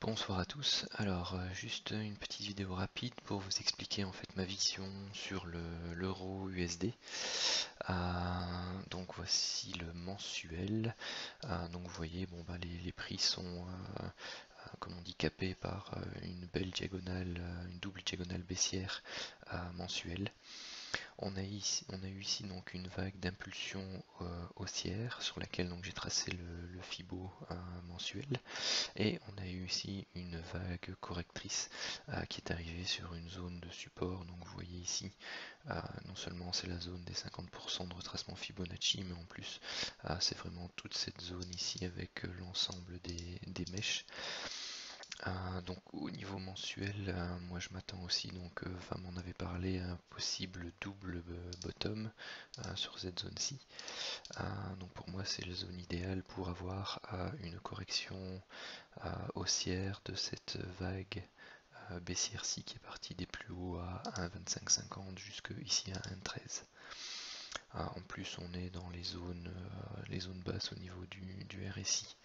Bonsoir à tous. Alors, juste une petite vidéo rapide pour vous expliquer en fait ma vision sur l'euro USD. Donc voici le mensuel. Donc vous voyez, bon bah les prix sont comme on dit capés par une belle diagonale, une double diagonale baissière mensuelle. On a eu ici donc une vague d'impulsion haussière sur laquelle donc j'ai tracé le Fibo mensuel, et on a eu ici une vague correctrice qui est arrivée sur une zone de support. Donc vous voyez ici, non seulement c'est la zone des 50% de retracement Fibonacci, mais en plus c'est vraiment toute cette zone ici avec l'ensemble des mèches. Donc au niveau mensuel, moi je m'attends aussi, donc Vam m'en avait parlé, un possible double bottom sur cette zone-ci. Donc pour moi c'est la zone idéale pour avoir une correction haussière de cette vague baissière-ci qui est partie des plus hauts à 1,2550 jusque ici à 1,13. En plus on est dans les zones basses au niveau du RSI.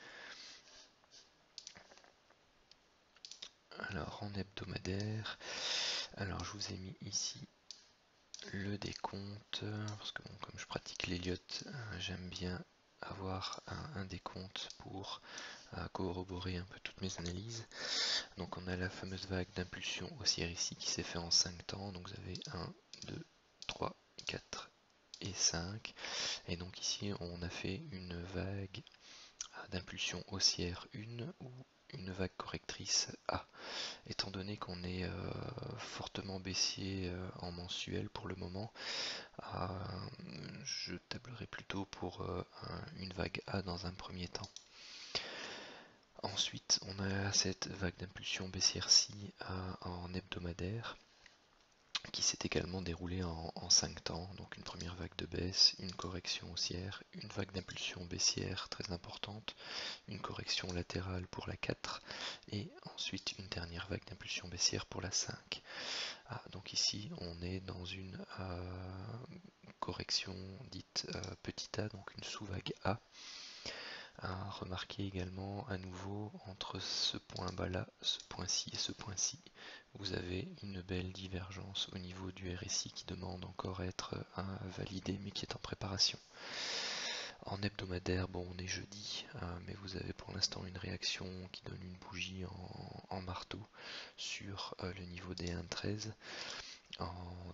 Alors en hebdomadaire, alors je vous ai mis ici le décompte, parce que bon, comme je pratique l'Elliott, j'aime bien avoir un décompte pour corroborer un peu toutes mes analyses. Donc on a la fameuse vague d'impulsion haussière ici qui s'est fait en 5 temps. Donc vous avez 1, 2, 3, 4 et 5. Et donc ici on a fait une vague d'impulsion haussière 1 ou une vague correctrice A. Étant donné qu'on est fortement baissier en mensuel pour le moment, je tablerai plutôt pour une vague A dans un premier temps. Ensuite, on a cette vague d'impulsion baissière-ci en hebdomadaire qui s'est également déroulée en 5 temps. Donc une première vague de baisse, une correction haussière, une vague d'impulsion baissière très importante, une correction latérale pour la 4 et ensuite une dernière vague d'impulsion baissière pour la 5. Donc ici on est dans une correction dite petit a, donc une sous-vague A. Remarquez également à nouveau entre ce point bas là, ce point-ci et ce point-ci, vous avez une belle divergence au niveau du RSI qui demande encore à être validé mais qui est en préparation. En hebdomadaire, bon on est jeudi, mais vous avez pour l'instant une réaction qui donne une bougie en marteau sur le niveau des 1,13,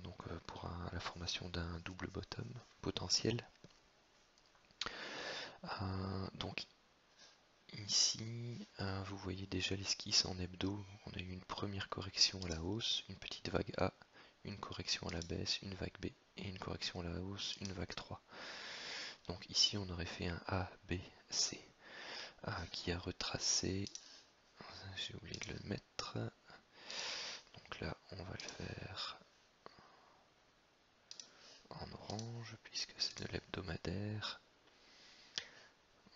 donc pour la formation d'un double bottom potentiel. Donc ici, vous voyez déjà l'esquisse en hebdo. On a eu une première correction à la hausse, une petite vague A, une correction à la baisse, une vague B, et une correction à la hausse, une vague 3. Donc ici, on aurait fait un A, B, C, qui a retracé, j'ai oublié de le mettre, donc là, on va le faire en orange, puisque c'est de l'hebdomadaire.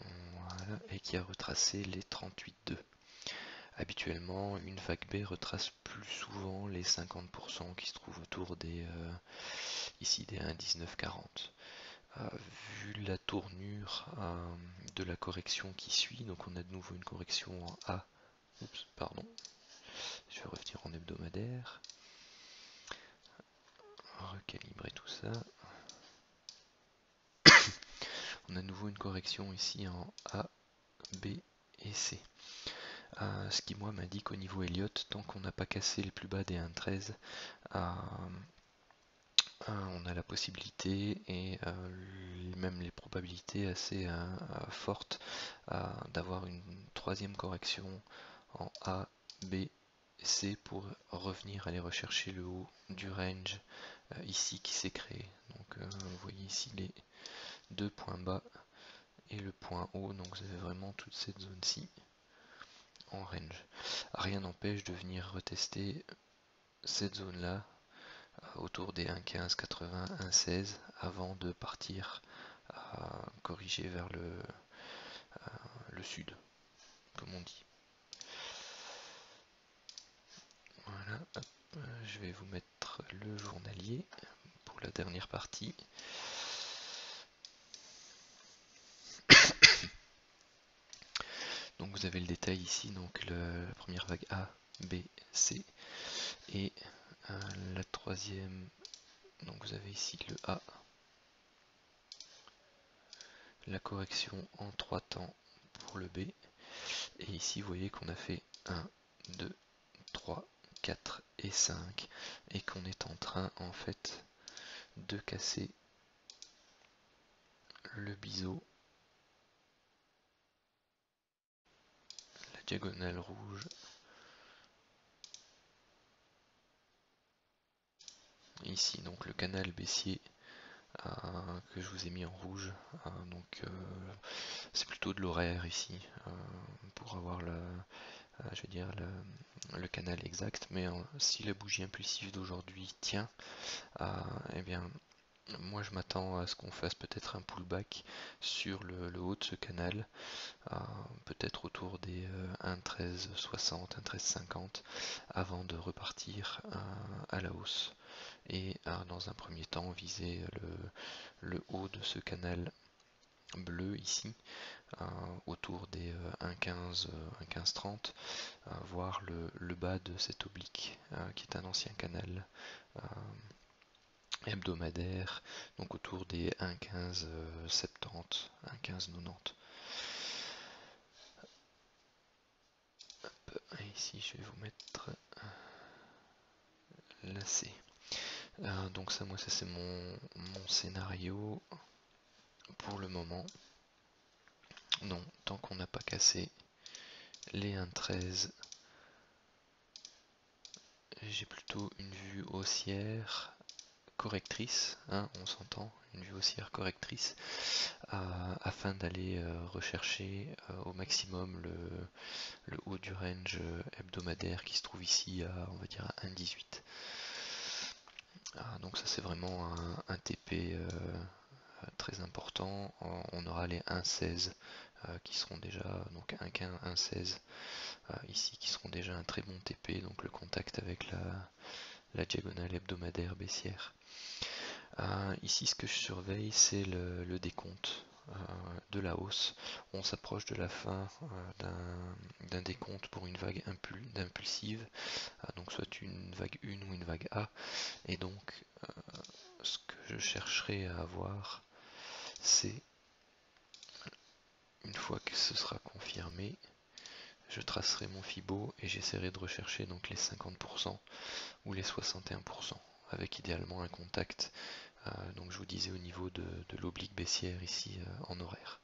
Voilà, et qui a retracé les 38,2. Habituellement, une vague B retrace plus souvent les 50% qui se trouvent autour des ici des 1,1940. Vu la tournure de la correction qui suit, donc on a de nouveau une correction en A. Oups, pardon. Je vais revenir en hebdomadaire. Recalibrer tout ça. On a de nouveau une correction ici en A, B et C. Ce qui moi m'indique au niveau Elliott, tant qu'on n'a pas cassé le plus bas des 1,13, on a la possibilité et même les probabilités assez fortes d'avoir une troisième correction en A, B, C pour revenir aller rechercher le haut du range ici qui s'est créé. Donc vous voyez ici les deux points bas et le point haut, donc vous avez vraiment toute cette zone-ci en range. Rien n'empêche de venir retester cette zone-là autour des 1,1580, 1,16 avant de partir corriger vers le sud, comme on dit. Voilà, hop, je vais vous mettre le journalier pour la dernière partie. Donc vous vous avez le détail ici, donc la première vague A, B, C, et la troisième, donc vous avez ici le A, la correction en 3 temps pour le B, et ici vous voyez qu'on a fait 1, 2, 3, 4 et 5, et qu'on est en train en fait de casser le biseau, la diagonale rouge, ici donc le canal baissier que je vous ai mis en rouge, donc c'est plutôt de l'horaire ici pour avoir je vais dire le canal exact, mais si la bougie impulsive d'aujourd'hui tient, eh bien moi je m'attends à ce qu'on fasse peut-être un pullback sur le haut de ce canal, peut-être autour des 1,1360, 1,1350 avant de repartir à la hausse et dans un premier temps viser le haut de ce canal bleu ici autour des 1,15, 1,1530, voire le bas de cet oblique qui est un ancien canal hebdomadaire, donc autour des 1,1570, 1,1590. Et ici je vais vous mettre la C. Donc ça, moi, ça c'est mon scénario pour le moment. Donc tant qu'on n'a pas cassé les 1,13, j'ai plutôt une vue haussière correctrice, hein, on s'entend, une vue haussière correctrice, afin d'aller rechercher au maximum le haut du range hebdomadaire qui se trouve ici à, on va dire, à 1,18. Donc ça c'est vraiment un TP très important. On aura les 1,16 qui seront déjà, donc 1,15, 1,16 ici, qui seront déjà un très bon TP, donc le contact avec la diagonale hebdomadaire baissière. Ici ce que je surveille, c'est le décompte de la hausse. On s'approche de la fin d'un décompte pour une vague d'impulsive, donc soit une vague 1 ou une vague A, et donc ce que je chercherai à avoir, c'est, une fois que ce sera confirmé, je tracerai mon Fibo et j'essaierai de rechercher donc les 50% ou les 61%, avec idéalement un contact, donc je vous disais au niveau de l'oblique baissière ici en horaire.